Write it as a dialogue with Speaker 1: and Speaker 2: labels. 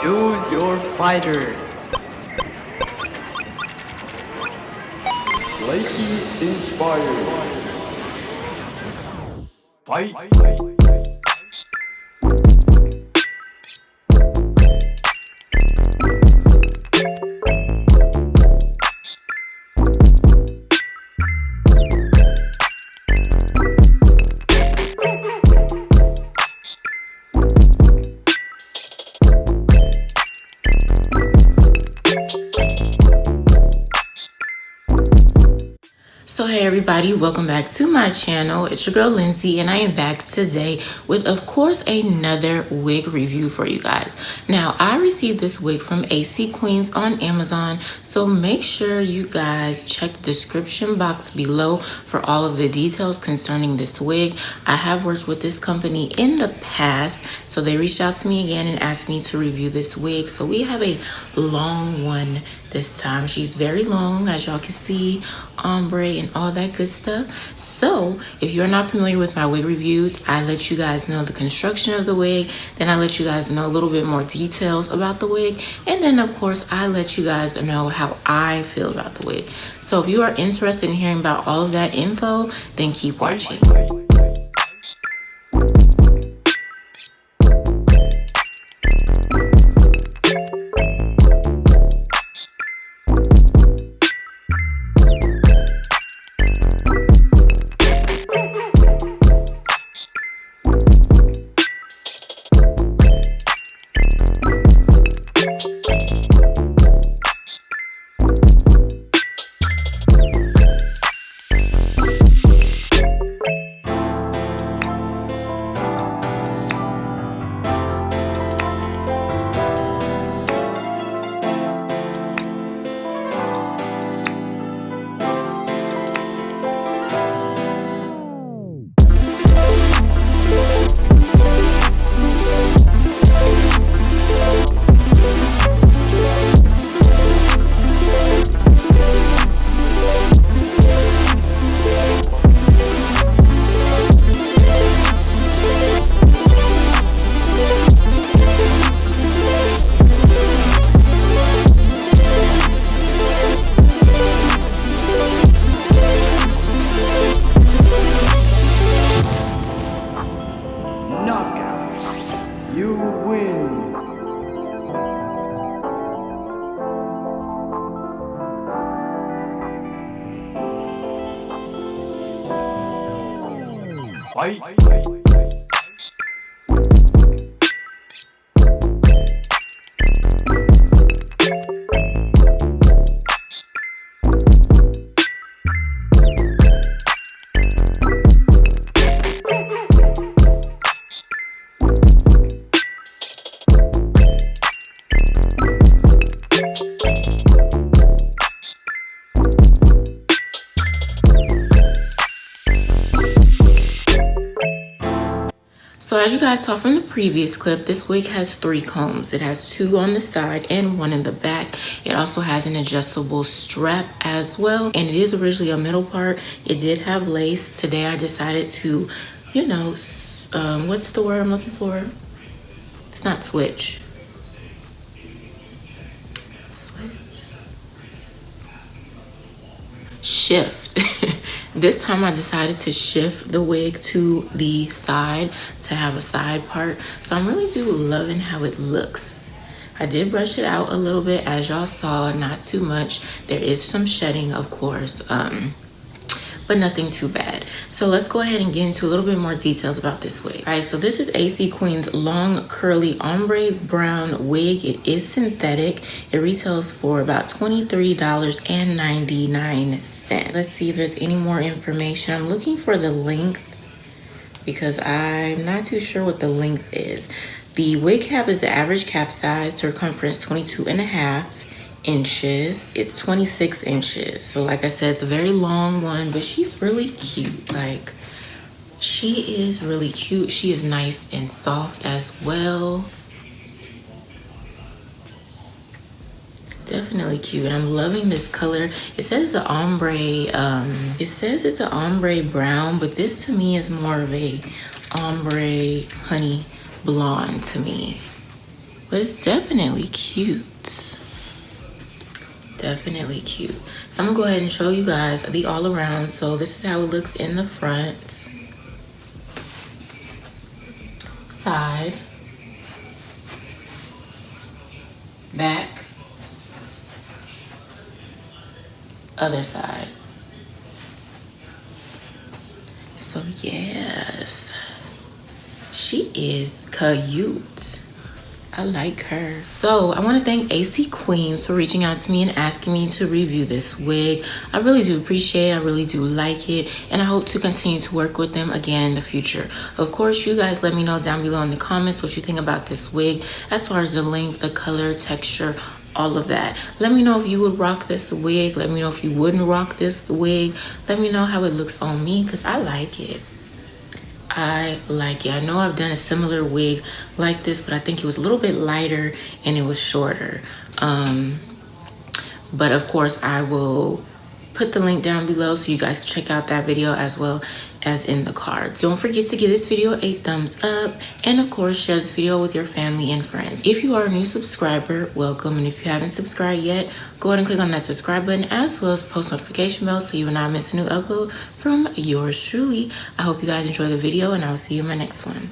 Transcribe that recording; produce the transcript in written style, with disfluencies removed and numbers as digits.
Speaker 1: Choose your fighter.
Speaker 2: Slightly inspired. Fight.
Speaker 3: So hey everybody, welcome back to my channel. It's your girl Lindsay and I am back today with of course another wig review for you guys. Now I received this wig from Aisi Queens on Amazon, so make sure you guys check the description box below for all of the details concerning this wig. I have worked with this company in the past, so they reached out to me again and asked me to review this wig. So we have a long one this time. She's very long, as y'all can see, ombre and all that good stuff. So if you're not familiar with my wig reviews, I let you guys know the construction of the wig, then I let you guys know a little bit more details about the wig, and then of course I let you guys know how I feel about the wig. So if you are interested in hearing about all of that info, then keep watching.
Speaker 2: You win. Fight.
Speaker 3: So as you guys saw from the previous clip, this wig has 3 combs. It has 2 on the side and 1 in the back. It also has an adjustable strap as well, and it is originally a middle part. It did have lace. Today I decided to, you know, what's the word I'm looking for? It's not switch. Shift. This time I decided to shift the wig to the side to have a side part. So I'm really loving how it looks. I did brush it out a little bit, as y'all saw, not too much. There is some shedding, of course, but nothing too bad. So let's go ahead and get into a little bit more details about this wig. All right, so this is Aisi Queen's long curly ombre brown wig. It is synthetic. It retails for about $23.99. Let's see if there's any more information. I'm looking for the length because I'm not too sure what the length is. The wig cap is the average cap size, circumference 22.5 inches. It's 26 inches. So like I said, it's a very long one, but she's really cute. Like, she is really cute. She is nice and soft as well. Definitely cute. And I'm loving this color. It says it's an ombre, it's an ombre brown, but this to me is more of a ombre honey blonde to me. but it's definitely cute. Definitely cute. So I'm gonna go ahead and show you guys the all around. So this is how it looks in the front, side, back, other side. So yes, she is cute. I like her. So I want to thank Aisi Queens for reaching out to me and asking me to review this wig. I really do appreciate it. I really do like it. And I hope to continue to work with them again in the future. Of course, you guys let me know down below in the comments what you think about this wig, as far as the length, the color, texture, all of that. Let me know if you would rock this wig. Let me know if you wouldn't rock this wig. Let me know how it looks on me, because I like it. I like it. I know I've done a similar wig like this, but I think it was a little bit lighter and it was shorter. But of course, I will put the link down below so you guys can check out that video as well as in the cards. Don't forget to give this video a thumbs up, and of course share this video with your family and friends. If you are a new subscriber, welcome, and if you haven't subscribed yet, go ahead and click on that subscribe button as well as the post notification bell so you will not miss a new upload from yours truly. I hope you guys enjoy the video, and I'll see you in my next one.